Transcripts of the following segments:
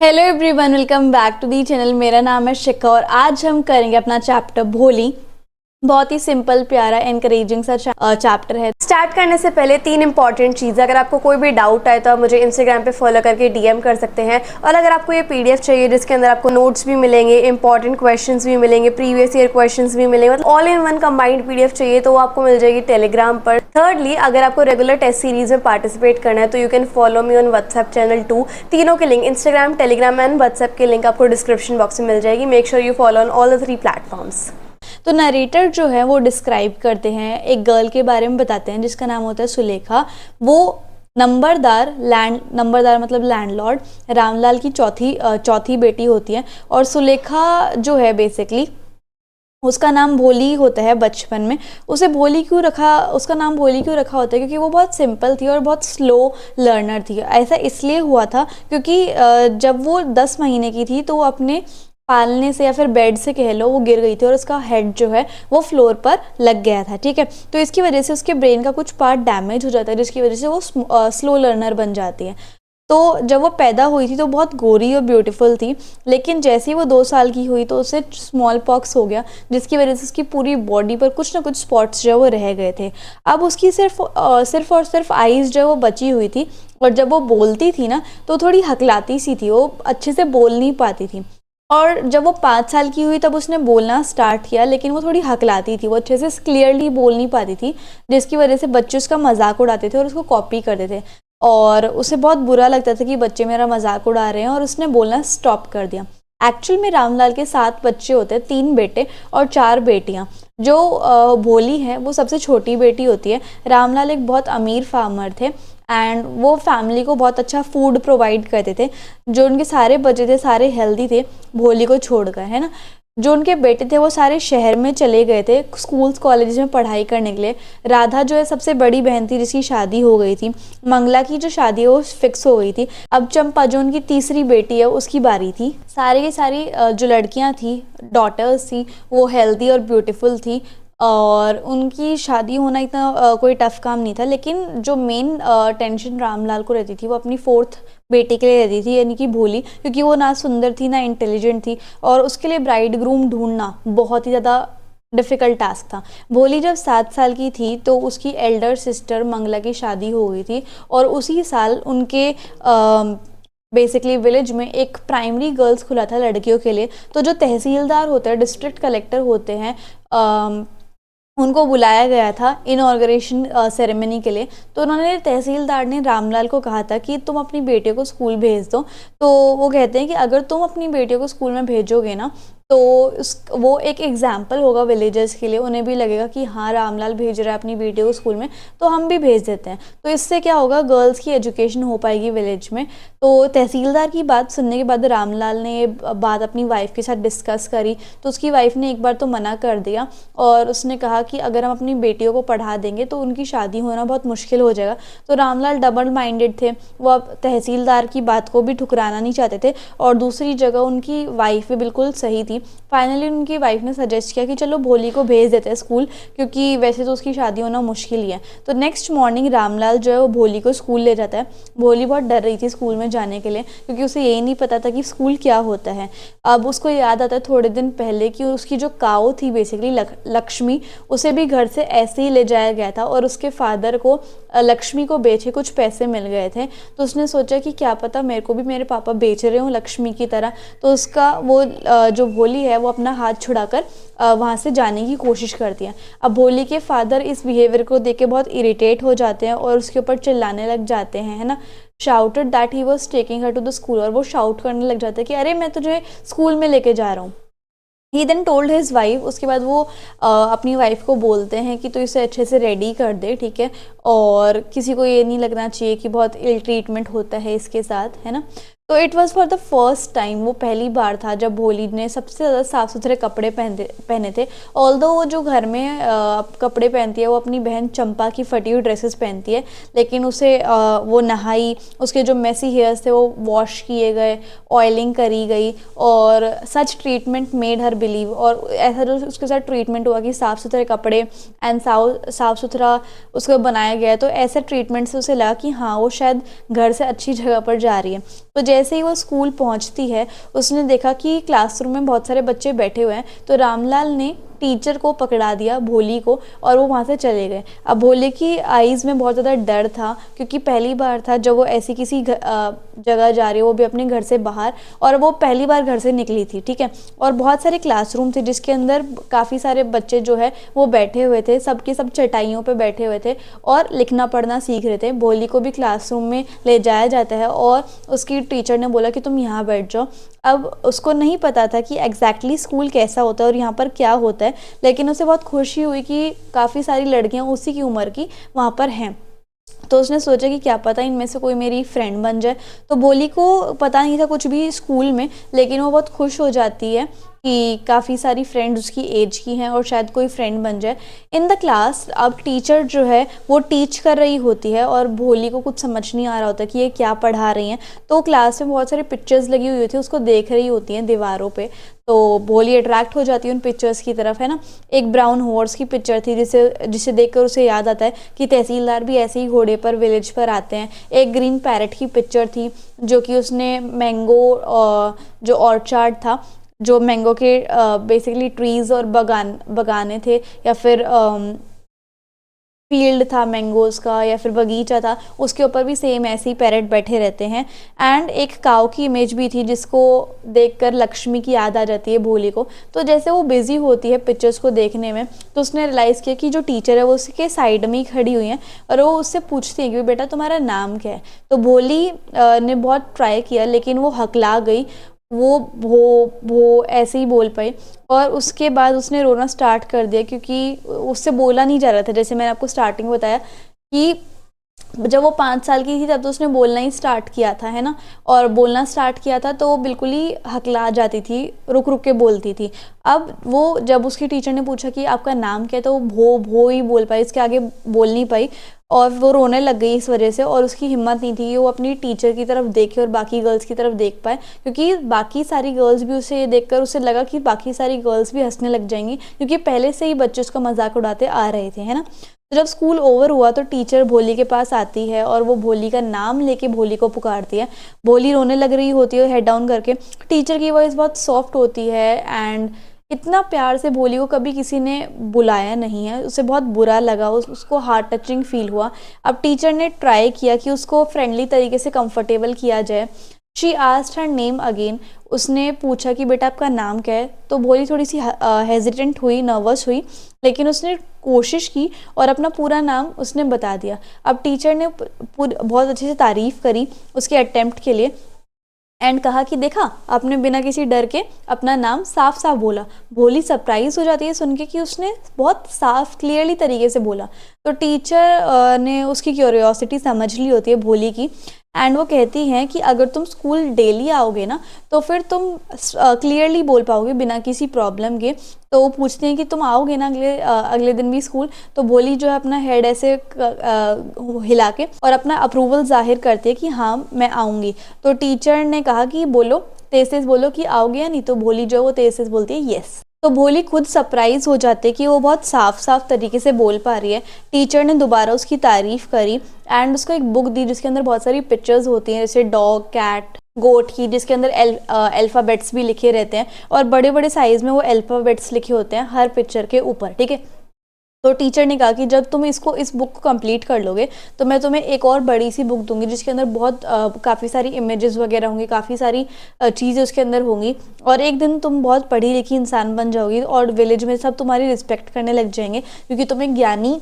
Hello everyone, welcome back to the channel. मेरा नाम है शिखा और आज हम करेंगे अपना चैप्टर भोली। बहुत ही सिंपल, प्यारा, एनकरेजिंग सा चैप्टर है। स्टार्ट करने से पहले 3 इंपॉर्टेंट चीज़, अगर आपको कोई भी डाउट आए तो आप मुझे इंस्टाग्राम पे फॉलो करके डीएम कर सकते हैं। और अगर आपको ये पीडीएफ चाहिए जिसके अंदर आपको नोट्स भी मिलेंगे, इंपॉर्टेंट क्वेश्चंस भी मिलेंगे, प्रीवियस ईयर क्वेश्चंस भी मिलेंगे, मतलब all in one combined PDF चाहिए तो वो आपको मिल जाएगी टेलीग्राम पर। थर्डली, अगर आपको रेगुलर टेस्ट सीरीज में पार्टिसिपेट करना है तो you can follow me on WhatsApp channel 2। तीनों के link, Instagram, Telegram and WhatsApp के लिंक आपको डिस्क्रिप्शन बॉक्स में मिल जाएगी। Make sure you follow on all the 3 platforms. तो नरेटर जो है वो डिस्क्राइब करते हैं, एक गर्ल के बारे में बताते हैं जिसका नाम होता है सुलेखा। वो नंबरदार मतलब लैंडलॉर्ड रामलाल की चौथी बेटी होती है। और सुलेखा जो है बेसिकली उसका नाम भोली होता है। बचपन में उसका नाम भोली क्यों रखा होता है? क्योंकि वो बहुत सिंपल थी और बहुत स्लो लर्नर थी। ऐसा इसलिए हुआ था क्योंकि जब वो 10 महीने की थी तो वो अपने पालने से या फिर बेड से कह लो वो गिर गई थी और उसका हेड जो है वो फ्लोर पर लग गया था। ठीक है, तो इसकी वजह से उसके ब्रेन का कुछ पार्ट डैमेज हो जाता है जिसकी वजह से वो स्लो लर्नर बन जाती है। तो जब वो पैदा हुई थी तो बहुत गोरी और ब्यूटीफुल थी, लेकिन जैसे ही वो 2 साल की हुई तो उसे स्मॉल पॉक्स हो गया जिसकी वजह से उसकी पूरी बॉडी पर कुछ ना कुछ स्पॉट्स जो वो रह गए थे। अब उसकी सिर्फ आईज जो वो बची हुई थी और जब वो बोलती थी ना तो थोड़ी हकलाती सी थी, वो अच्छे से बोल नहीं पाती थी। और जब वो 5 साल की हुई तब उसने बोलना स्टार्ट किया, लेकिन वो थोड़ी हकलाती थी, वो अच्छे से क्लियरली बोल नहीं पाती थी जिसकी वजह से बच्चे उसका मजाक उड़ाते थे और उसको कॉपी करते थे और उसे बहुत बुरा लगता था कि बच्चे मेरा मजाक उड़ा रहे हैं और उसने बोलना स्टॉप कर दिया। एक्चुअल में रामलाल के 7 बच्चे होते हैं, 3 बेटे और 4 बेटियां। जो भोली है वो सबसे छोटी बेटी होती है। रामलाल एक बहुत अमीर फार्मर थे एंड वो फैमिली को बहुत अच्छा फूड प्रोवाइड करते थे। जो उनके सारे बच्चे थे सारे हेल्दी थे भोली को छोड़कर, है ना। जो उनके बेटे थे वो सारे शहर में चले गए थे स्कूल्स कॉलेज में पढ़ाई करने के लिए। राधा जो है सबसे बड़ी बहन थी जिसकी शादी हो गई थी। मंगला की जो शादी है वो फिक्स हो गई थी। अब चंपा जो उनकी तीसरी बेटी है उसकी बारी थी। सारी की सारी जो लड़कियां थी, डॉटर्स थी, वो हेल्दी और ब्यूटीफुल थी और उनकी शादी होना इतना कोई टफ काम नहीं था। लेकिन जो मेन टेंशन रामलाल को रहती थी वो अपनी 4th बेटी के लिए रहती थी, यानी कि भोली, क्योंकि वो ना सुंदर थी ना इंटेलिजेंट थी और उसके लिए ब्राइड ग्रूम ढूंढना बहुत ही ज़्यादा डिफ़िकल्ट टास्क था। भोली जब 7 साल की थी तो उसकी एल्डर सिस्टर मंगला की शादी हो गई थी और उसी साल उनके बेसिकली विलेज में एक प्राइमरी गर्ल्स खुला था लड़कियों के लिए। तो जो तहसीलदार होते हैं, डिस्ट्रिक्ट कलेक्टर होते हैं, उनको बुलाया गया था इनॉर्गरेशन सेरेमनी के लिए। तो उन्होंने तहसीलदार ने रामलाल को कहा था कि तुम अपनी बेटियों को स्कूल भेज दो। तो वो कहते हैं कि अगर तुम अपनी बेटियों को स्कूल में भेजोगे ना तो वो एक एग्जाम्पल होगा विलेजर्स के लिए, उन्हें भी लगेगा कि हाँ रामलाल भेज रहा है अपनी बेटियों को स्कूल में तो हम भी भेज देते हैं। तो इससे क्या होगा, गर्ल्स की एजुकेशन हो पाएगी विलेज में। तो तहसीलदार की बात सुनने के बाद रामलाल ने ये बात अपनी वाइफ के साथ डिस्कस करी तो उसकी वाइफ ने एक बार तो मना कर दिया और उसने कहा कि अगर हम अपनी बेटियों को पढ़ा देंगे तो उनकी शादी होना बहुत मुश्किल हो जाएगा। तो रामलाल डबल माइंडेड थे, वो अब तहसीलदार की बात को भी ठुकराना नहीं चाहते थे और दूसरी जगह उनकी वाइफ भी बिल्कुल सही थी। फाइनली उनकी वाइफ ने सजेस्ट किया कि चलो भोली को भेज देते हैं स्कूल, क्योंकि वैसे तो उसकी शादी होना मुश्किल ही है। तो नेक्स्ट मॉर्निंग रामलाल जो है वो भोली को स्कूल ले जाता है। भोली बहुत डर रही थी स्कूल में जाने के लिए क्योंकि उसे यही नहीं पता था कि स्कूल क्या होता है। अब उसको याद आता है थोड़े दिन पहले कि उसकी जो काऊ थी बेसिकली लक्ष्मी, उसे भी घर से ऐसे ही ले जाया गया था और उसके फादर को लक्ष्मी को बेचे कुछ पैसे मिल गए थे। तो उसने सोचा कि क्या पता मेरे को भी मेरे पापा बेच रहे हों लक्ष्मी की तरह। तो उसका वो जो भोली है वो अपना हाथ छुड़ाकर वहाँ से जाने की कोशिश करती है। अब भोली के फादर इस बिहेवियर को देख के बहुत इरिटेट हो जाते हैं और उसके ऊपर चिल्लाने लग जाते हैं, है ना। Shouted that he was taking her to the school, और वो शाउट करने लग जाते हैं कि अरे मैं तुझे स्कूल में लेके जा रहा हूँ। ही देन टोल्ड हिज वाइफ, उसके बाद वो अपनी वाइफ को बोलते हैं कि तो इसे अच्छे से रेडी कर दे, ठीक है, और किसी को ये नहीं लगना चाहिए कि बहुत इल ट्रीटमेंट होता है इसके साथ, है ना। तो it was for the first time, वो पहली बार था जब भोली ने सबसे ज़्यादा साफ़ सुथरे कपड़े पहने थे। ऑल्दो वो जो घर में कपड़े पहनती है वो अपनी बहन चंपा की फटी हुई ड्रेसेस पहनती है, लेकिन उसे वो नहाई, उसके जो मेसी हेयर्स थे वो वॉश किए गए, ऑयलिंग करी गई और सच ट्रीटमेंट मेड हर बिलीव। और ऐसा जो उसके साथ ट्रीटमेंट हुआ कि साफ़ सुथरे कपड़े एंड साफ़ सुथरा उसको बनाया गया, तो ऐसे ट्रीटमेंट से उसे लगा कि हाँ वो शायद घर से अच्छी जगह पर जा रही है। तो जैसे ही वो स्कूल पहुंचती है उसने देखा कि क्लासरूम में बहुत सारे बच्चे बैठे हुए हैं, तो रामलाल ने टीचर को पकड़ा दिया, भोली को, और वो वहाँ से चले गए। अब भोले की आईज़ में बहुत ज़्यादा डर था, क्योंकि पहली बार था जब वो ऐसी किसी जगह जा रही हो, वो भी अपने घर से बाहर, और वो पहली बार घर से निकली थी, ठीक है। और बहुत सारे क्लासरूम थे जिसके अंदर काफ़ी सारे बच्चे जो है वो बैठे हुए थे, सबके सब चटाइयों पे बैठे हुए थे और लिखना पढ़ना सीख रहे थे। भोली को भी क्लासरूम में ले जाया जाता है और उसकी टीचर ने बोला कि तुम यहाँ बैठ जाओ। अब उसको नहीं पता था कि एग्जैक्टली स्कूल कैसा होता है और यहाँ पर क्या होता है, लेकिन उसे बहुत खुशी हुई कि काफ़ी सारी लड़कियाँ उसी की उम्र की वहाँ पर हैं। तो उसने सोचा कि क्या पता इनमें से कोई मेरी फ्रेंड बन जाए। तो भोली को पता नहीं था कुछ भी स्कूल में, लेकिन वो बहुत खुश हो जाती है कि काफ़ी सारी फ्रेंड उसकी एज की हैं और शायद कोई फ्रेंड बन जाए। इन द क्लास अब टीचर जो है वो टीच कर रही होती है और भोली को कुछ समझ नहीं आ रहा होता कि ये क्या पढ़ा रही हैं। तो क्लास में बहुत सारी पिक्चर्स लगी हुई होती है, उसको देख रही होती हैं दीवारों पे। तो भोली अट्रैक्ट हो जाती है उन पिक्चर्स की तरफ, है ना। एक ब्राउन हॉर्स की पिक्चर थी जिसे देखकर उसे याद आता है कि तहसीलदार भी ऐसे ही घोड़े पर विलेज पर आते हैं। एक ग्रीन पैरेट की पिक्चर थी जो कि उसने मैंगो जो ऑर्चार्ड था, जो मैंगो के बेसिकली ट्रीज और बगाने थे, या फिर फील्ड था मैंगोज का, या फिर बगीचा था, उसके ऊपर भी सेम ऐसे ही पैरेट बैठे रहते हैं। एंड एक काऊ की इमेज भी थी जिसको देखकर लक्ष्मी की याद आ जाती है भोली को। तो जैसे वो बिजी होती है पिक्चर्स को देखने में, तो उसने रियलाइज़ किया कि जो टीचर है वो उसके साइड में ही खड़ी हुई हैं और वो उससे पूछती है कि बेटा तुम्हारा नाम क्या है। तो भोली ने बहुत ट्राई किया लेकिन वो हकला गई, वो ऐसे ही बोल पाई। और उसके बाद उसने रोना स्टार्ट कर दिया क्योंकि उससे बोला नहीं जा रहा था। जैसे मैंने आपको स्टार्टिंग में बताया कि जब वो 5 साल की थी तब तो उसने बोलना ही स्टार्ट किया था, है ना। और बोलना स्टार्ट किया था तो वो बिल्कुल ही हकला जाती थी, रुक रुक के बोलती थी। अब वो जब उसकी टीचर ने पूछा कि आपका नाम क्या है, तो वो भो ही बोल पाई, इसके आगे बोल नहीं पाई और वो रोने लग गई इस वजह से। और उसकी हिम्मत नहीं थी कि वो अपनी टीचर की तरफ देखे और बाकी गर्ल्स की तरफ देख पाए, क्योंकि बाकी सारी गर्ल्स भी उसे देखकर उसे लगा कि बाकी सारी गर्ल्स भी हंसने लग जाएंगी, क्योंकि पहले से ही बच्चे उसका मजाक उड़ाते आ रहे थे, है ना। तो जब स्कूल ओवर हुआ तो टीचर भोली के पास आती है और वो भोली का नाम लेके भोली को पुकारती है। भोली रोने लग रही होती है हेड डाउन करके। टीचर की वॉइस बहुत सॉफ्ट होती है एंड इतना प्यार से भोली को कभी किसी ने बुलाया नहीं है। उसे बहुत बुरा लगा, उसको हार्ट टचिंग फील हुआ। अब टीचर ने ट्राई किया कि उसको फ्रेंडली तरीके से कंफर्टेबल किया जाए। She asked her name again. उसने पूछा कि बेटा आपका नाम क्या है। तो भोली थोड़ी सी हेजिटेंट हुई, नर्वस हुई, लेकिन उसने कोशिश की और अपना पूरा नाम उसने बता दिया। अब टीचर ने बहुत अच्छे से तारीफ़ करी उसके अटेम्प्ट के लिए एंड कहा कि देखा आपने बिना किसी डर के अपना नाम साफ साफ बोला। भोली सरप्राइज हो जाती है सुन के कि उसने बहुत साफ क्लियरली तरीके से बोला। तो टीचर ने उसकी क्यूरियोसिटी समझ ली होती है भोली की एंड वो कहती हैं कि अगर तुम स्कूल डेली आओगे ना तो फिर तुम क्लियरली बोल पाओगे बिना किसी प्रॉब्लम के। तो वो पूछते हैं कि तुम आओगे ना अगले दिन भी स्कूल। तो भोली जो है अपना हेड ऐसे हिला के और अपना अप्रूवल जाहिर करती है कि हाँ मैं आऊँगी। तो टीचर ने कहा कि बोलो, तेज तेज बोलो कि आओगे या नहीं। तो भोली जो है वो तेज तेज बोलती है येस। तो भोली खुद सरप्राइज हो जाते कि वो बहुत साफ साफ तरीके से बोल पा रही है। टीचर ने दोबारा उसकी तारीफ करी एंड उसको एक बुक दी जिसके अंदर बहुत सारी पिक्चर्स होती हैं, जैसे डॉग, कैट, गोट की, जिसके अंदर अल्फ़ाबेट्स भी लिखे रहते हैं और बड़े बड़े साइज में वो अल्फ़ाबेट्स लिखे होते हैं हर पिक्चर के ऊपर, ठीक है। तो टीचर ने कहा कि जब तुम इस बुक को कंप्लीट कर लोगे तो मैं तुम्हें एक और बड़ी सी बुक दूंगी जिसके अंदर बहुत काफ़ी सारी इमेजेस वगैरह होंगी, काफ़ी सारी चीज़ें उसके अंदर होंगी और एक दिन तुम बहुत पढ़ी लिखी इंसान बन जाओगी और विलेज में सब तुम्हारी रिस्पेक्ट करने लग जाएंगे क्योंकि तुम एक ज्ञानी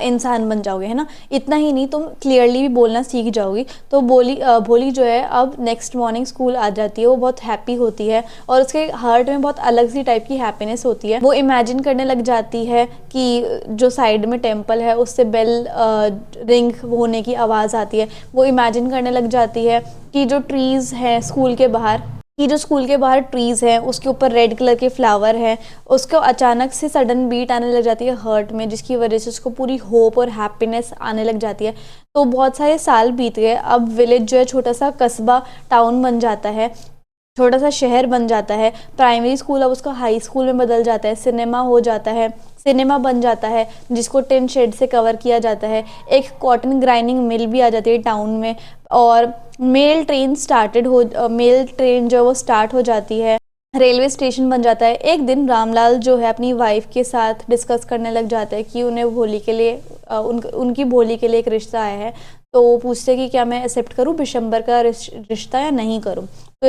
इंसान बन जाओगे, है ना। इतना ही नहीं, तुम क्लियरली भी बोलना सीख जाओगी। तो भोली जो है अब नेक्स्ट मॉर्निंग स्कूल आ जाती है। वो बहुत हैप्पी होती है और उसके हार्ट में बहुत अलग सी टाइप की हैप्पीनेस होती है। वो इमेजिन करने लग जाती है कि जो साइड में टेम्पल है उससे बेल रिंग होने की आवाज़ आती है। वो इमेजिन करने लग जाती है कि जो ट्रीज़ हैं स्कूल के बाहर, कि जो स्कूल के बाहर ट्रीज़ हैं उसके ऊपर रेड कलर के फ्लावर हैं। उसको अचानक से सडन बीट आने लग जाती है हर्ट में, जिसकी वजह से उसको पूरी होप और हैप्पीनेस आने लग जाती है। तो बहुत सारे साल बीत गए। अब विलेज जो है छोटा सा कस्बा, टाउन बन जाता है, छोटा सा शहर बन जाता है। प्राइमरी स्कूल अब उसका हाई स्कूल में बदल जाता है। सिनेमा हो जाता है, सिनेमा बन जाता है जिसको टिन शेड से कवर किया जाता है। एक कॉटन ग्राइंडिंग मिल भी आ जाती है टाउन में। और मेल ट्रेन जो है वो स्टार्ट हो जाती है, रेलवे स्टेशन बन जाता है। एक दिन रामलाल जो है अपनी वाइफ के साथ डिस्कस करने लग जाता है कि उन्हें भोली के लिए उनकी भोली के लिए एक रिश्ता आया है। तो वो पूछते कि क्या मैं एक्सेप्ट करूं बिशंबर का रिश्ता या नहीं करूं। तो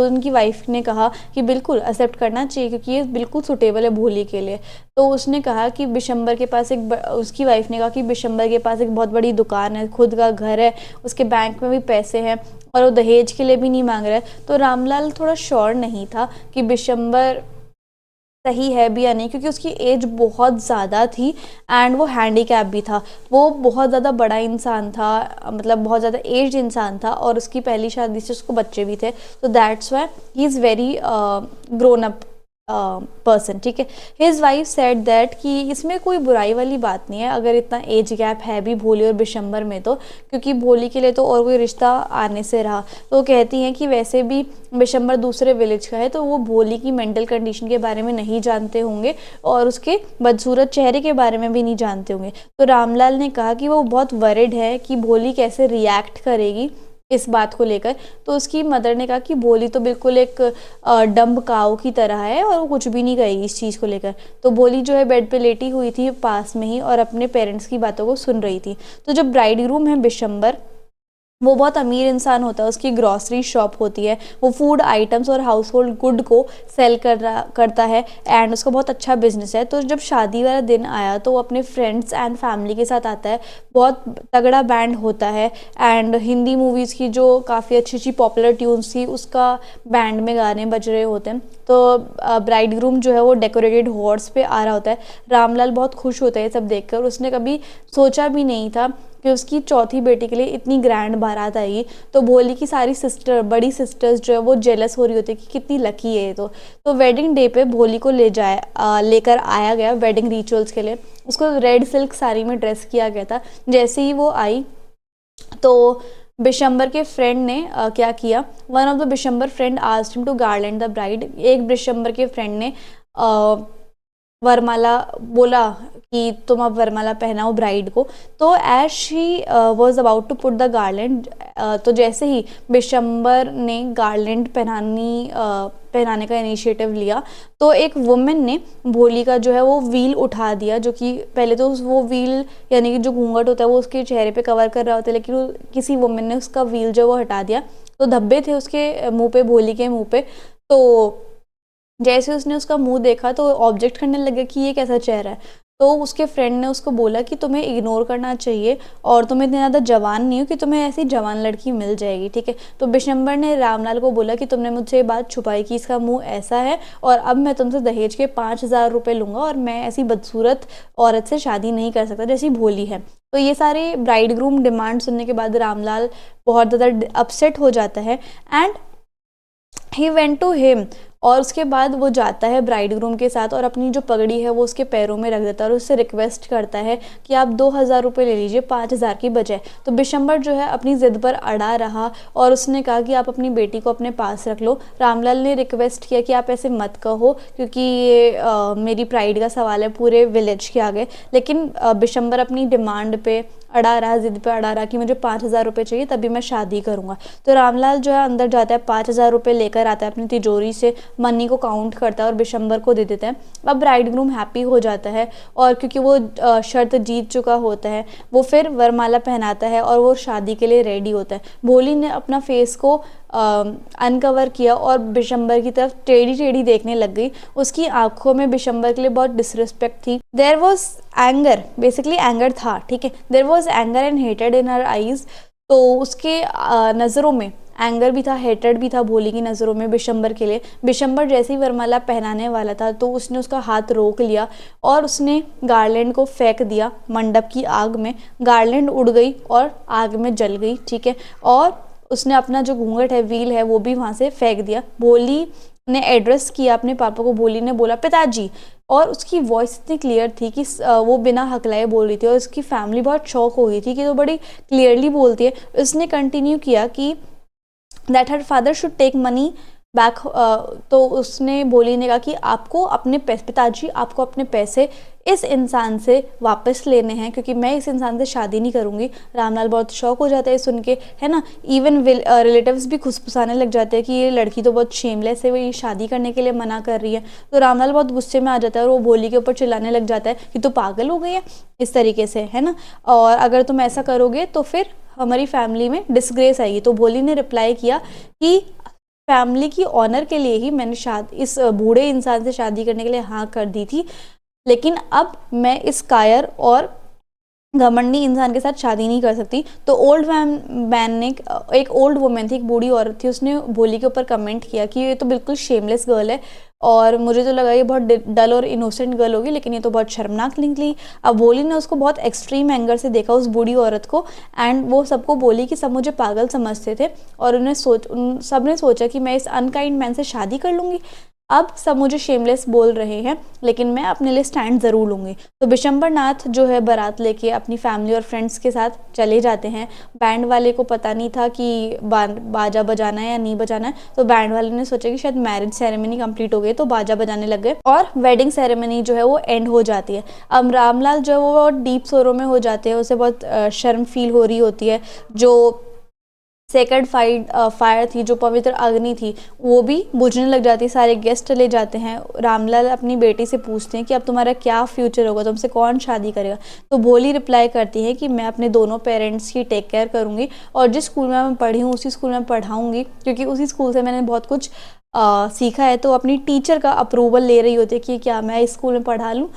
उनकी वाइफ ने कहा कि बिल्कुल एक्सेप्ट करना चाहिए क्योंकि ये बिल्कुल सुटेबल है भोली के लिए। तो उसने कहा कि बिशंबर के पास उसकी वाइफ ने कहा कि बिशंबर के पास एक बहुत बड़ी दुकान है, खुद का घर है, उसके बैंक में भी पैसे हैं और वो दहेज के लिए भी नहीं मांग रहा है। तो रामलाल थोड़ा श्योर नहीं था कि बिशंबर सही है भी या नहीं, क्योंकि उसकी एज बहुत ज़्यादा थी एंड वो हैंडीकैप भी था। वो बहुत ज़्यादा बड़ा इंसान था, मतलब बहुत ज़्यादा एज्ड इंसान था और उसकी पहली शादी से उसको बच्चे भी थे। तो that's why he is very grown up person, ठीक है। हिज वाइफ सेड दैट कि इसमें कोई बुराई वाली बात नहीं है अगर इतना एज गैप है भी भोली और बिशंबर में, तो क्योंकि भोली के लिए तो और कोई रिश्ता आने से रहा। तो वो कहती हैं कि वैसे भी बिशंबर दूसरे विलेज का है तो वो भोली की मेंटल कंडीशन के बारे में नहीं जानते होंगे और उसके बदसूरत चेहरे के बारे में भी नहीं जानते होंगे। तो रामलाल ने कहा कि वो बहुत वरिड है कि भोली कैसे रिएक्ट करेगी इस बात को लेकर। तो उसकी मदर ने कहा कि भोली तो बिल्कुल एक डम्ब काऊ की तरह है और वो कुछ भी नहीं कहेगी इस चीज़ को लेकर। तो भोली जो है बेड पे लेटी हुई थी पास में ही और अपने पेरेंट्स की बातों को सुन रही थी। तो जो ब्राइड ग्रूम है बिशंबर, वो बहुत अमीर इंसान होता है, उसकी ग्रॉसरी शॉप होती है, वो फूड आइटम्स और हाउस होल्ड गुड को सेल करता है एंड उसका बहुत अच्छा बिजनेस है। तो जब शादी वाला दिन आया तो वो अपने फ्रेंड्स एंड फैमिली के साथ आता है। बहुत तगड़ा बैंड होता है एंड हिंदी मूवीज़ की जो काफ़ी अच्छी अच्छी पॉपुलर ट्यून्स थी उसका बैंड में गाने बज रहे होते हैं। तो ब्राइड ग्रूम जो है वो डेकोरेटेड हॉर्स पे आ रहा होता है। रामलाल बहुत खुश होता है ये सब देखकर। उसने कभी सोचा भी नहीं था कि उसकी चौथी बेटी के लिए इतनी ग्रैंड बारात आएगी। तो भोली की सारी बड़ी सिस्टर्स जो है वो जेलस हो रही होती है कि कितनी लकी है ये। तो वेडिंग डे पे भोली को लेकर आया गया वेडिंग रिचुअल्स के लिए। उसको रेड सिल्क साड़ी में ड्रेस किया गया था। जैसे ही वो आई तो बिशंबर के फ्रेंड ने क्या किया, one of the Bishambar friend asked him to garland the bride. एक बिशंबर के फ्रेंड ने वरमाला बोला कि तुम अब वरमाला पहनाओ ब्राइड को। तो as she was about to put the garland, तो जैसे ही बिशंबर ने गार्लैंड पहनाने का इनिशिएटिव लिया तो एक वुमेन ने भोली का जो है वो व्हील उठा दिया, जो कि पहले तो वो व्हील यानी कि जो घूंघट होता है वो उसके चेहरे पे कवर कर रहा होता है, लेकिन किसी वुमेन ने उसका व्हील जो वो हटा दिया। तो धब्बे थे उसके मुंह पे, भोली के मुंह पे। तो जैसे उसने उसका मुंह देखा तो ऑब्जेक्ट करने लगा कि ये कैसा चेहरा है। तो उसके फ्रेंड ने उसको बोला कि तुम्हें इग्नोर करना चाहिए और तुम इतनी ज़्यादा जवान नहीं हो कि तुम्हें ऐसी जवान लड़की मिल जाएगी, ठीक है। तो बिशंबर ने रामलाल को बोला कि तुमने मुझसे ये बात छुपाई कि इसका मुंह ऐसा है और अब मैं तुमसे दहेज के 5,000 रुपये लूँगा और मैं ऐसी बदसूरत औरत से शादी नहीं कर सकता जैसी भोली है। तो ये सारे ब्राइड ग्रूम डिमांड सुनने के बाद रामलाल बहुत ज़्यादा अपसेट हो जाता है and he went to him. और उसके बाद वो जाता है ब्राइड ग्रूम के साथ और अपनी जो पगड़ी है वो उसके पैरों में रख देता है और उससे रिक्वेस्ट करता है कि आप 2,000 रुपये ले लीजिए 5,000 की बजाय। तो बिशंबर जो है अपनी ज़िद पर अड़ा रहा और उसने कहा कि आप अपनी बेटी को अपने पास रख लो। रामलाल ने रिक्वेस्ट किया कि आप ऐसे मत कहो क्योंकि ये मेरी प्राइड का सवाल है पूरे विलेज के आगे। लेकिन बिशंबर अपनी डिमांड पे अड़ा रहा, जिद पे अड़ा रहा कि मुझे 5,000 रुपये चाहिए तभी मैं शादी करूँगा। तो रामलाल जो है अंदर जाता है, 5,000 रुपये लेकर आता है अपनी तिजोरी से, मनी को काउंट करता है और बिशंबर को दे देता है। अब ब्राइड ग्रूम हैप्पी हो जाता है और क्योंकि वो शर्त जीत चुका होता है वो फिर वरमाला पहनाता है और वो शादी के लिए रेडी होता है। भोली ने अपना फेस को अनकवर किया और बिशंबर की तरफ टेढ़ी टेढ़ी देखने लग गई। उसकी आंखों में बिशंबर के लिए बहुत डिसरिस्पेक्ट थी। There was anger, basically anger था, ठीक है। There was anger and hated in her eyes. तो उसके नज़रों में एंगर भी था, हेटेड भी था भोली की नज़रों में बिशंबर के लिए। बिशंबर जैसे ही वरमाला पहनाने वाला था तो उसने उसका हाथ रोक लिया और उसने गार्लैंड को फेंक दिया मंडप की आग में। गार्लैंड उड़ गई और आग में जल गई, ठीक है। और उसने अपना जो घूंघट है, व्हील है, वो भी वहाँ से फेंक दिया। भोली ने एड्रेस किया अपने पापा को। भोली ने बोला पिताजी, और उसकी वॉइस इतनी क्लियर थी कि वो बिना हकलाए बोल रही थी और उसकी फैमिली बहुत शॉक हो गई थी कि तो बड़ी क्लियरली बोलती है। उसने कंटिन्यू किया कि that her father should take money back. तो उसने भोली ने कहा कि आपको अपने पिताजी आपको अपने पैसे इस इंसान से वापस लेने हैं, क्योंकि मैं इस इंसान से शादी नहीं करूँगी। रामलाल बहुत शौक हो जाता है सुन के, है ना। इवन रिलेटिव्स भी खुसफुसाने लग जाते हैं कि ये लड़की तो बहुत शेमलेस है, वो ये शादी करने के लिए मना कर रही है। तो रामलाल बहुत गुस्से में आ जाता है और वो भोली के ऊपर चिल्लाने लग जाता है कि तू पागल हो गई है, इस तरीके से, है ना। और अगर तुम ऐसा करोगे तो फिर हमारी फैमिली में डिसग्रेस आएगी। तो भोली ने रिप्लाई किया कि फैमिली की ऑनर के लिए ही मैंने इस बूढ़े इंसान से शादी करने के लिए हाँ कर दी थी, लेकिन अब मैं इस कायर और घमंडी इंसान के साथ शादी नहीं कर सकती। तो ओल्ड मैन ने, एक ओल्ड वुमेन थी, एक बूढ़ी औरत थी, उसने भोली के ऊपर कमेंट किया कि ये तो बिल्कुल शेमलेस गर्ल है, और मुझे तो लगा ये बहुत डल और इनोसेंट गर्ल होगी, लेकिन ये तो बहुत शर्मनाक निकली। अब भोली ने उसको बहुत एक्सट्रीम एंगर से देखा, उस बूढ़ी औरत को, एंड वो सबको बोली कि सब मुझे पागल समझते थे, और उन सब ने सोचा कि मैं इस अनकाइंड मैन से शादी कर लूँगी। अब सब मुझे शेमलेस बोल रहे हैं, लेकिन मैं अपने लिए स्टैंड ज़रूर लूँगी। तो बिशंबर नाथ जो है बारात लेके अपनी फैमिली और फ्रेंड्स के साथ चले जाते हैं। बैंड वाले को पता नहीं था कि बाजा बजाना है या नहीं बजाना है, तो बैंड वाले ने सोचा कि शायद मैरिज सेरेमनी कंप्लीट हो गई, तो बाजा बजाने लग गए और वेडिंग सेरेमनी जो है वो एंड हो जाती है। अब रामलाल जो है वो बहुत डीप सोरो में हो जाते हैं, उसे बहुत शर्म फील हो रही होती है। जो सेक्रेड फायर थी, जो पवित्र अग्नि थी, वो भी बुझने लग जाती है। सारे गेस्ट चले जाते हैं। रामलाल अपनी बेटी से पूछते हैं कि अब तुम्हारा क्या फ्यूचर होगा, तुमसे कौन शादी करेगा। तो भोली रिप्लाई करती है कि मैं अपने दोनों पेरेंट्स की टेक केयर करूँगी, और जिस स्कूल में मैं पढ़ी हूँ उसी स्कूल में पढ़ाऊँगी, क्योंकि उसी स्कूल से मैंने बहुत कुछ सीखा है। तो अपनी टीचर का अप्रूवल ले रही होती है कि क्या मैं इस स्कूल में पढ़ा लूँ,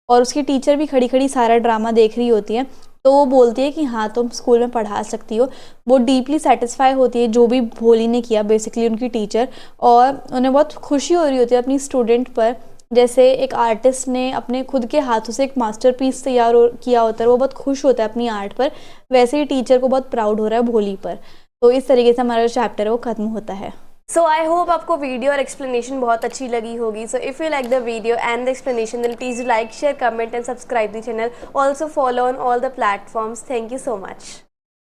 और उसकी टीचर भी खड़ी खड़ी सारा ड्रामा देख रही होती है। तो वो बोलती है कि हाँ तुम स्कूल में पढ़ा सकती हो। वो डीपली सेटिस्फाई होती है जो भी भोली ने किया, बेसिकली उनकी टीचर, और उन्हें बहुत खुशी हो रही होती है अपनी स्टूडेंट पर। जैसे एक आर्टिस्ट ने अपने खुद के हाथों से एक मास्टरपीस किया होता है, वो बहुत खुश होता है अपनी आर्ट पर, वैसे ही टीचर को बहुत प्राउड हो रहा है भोली पर। तो इस तरीके से हमारा जो चैप्टर है वो खत्म होता है। सो आई होप आपको वीडियो और एक्सप्लेनेशन बहुत अच्छी लगी होगी। So if you like the video and the explanation, then please like, share, comment and subscribe the channel. Also follow on all the platforms. Thank you so much.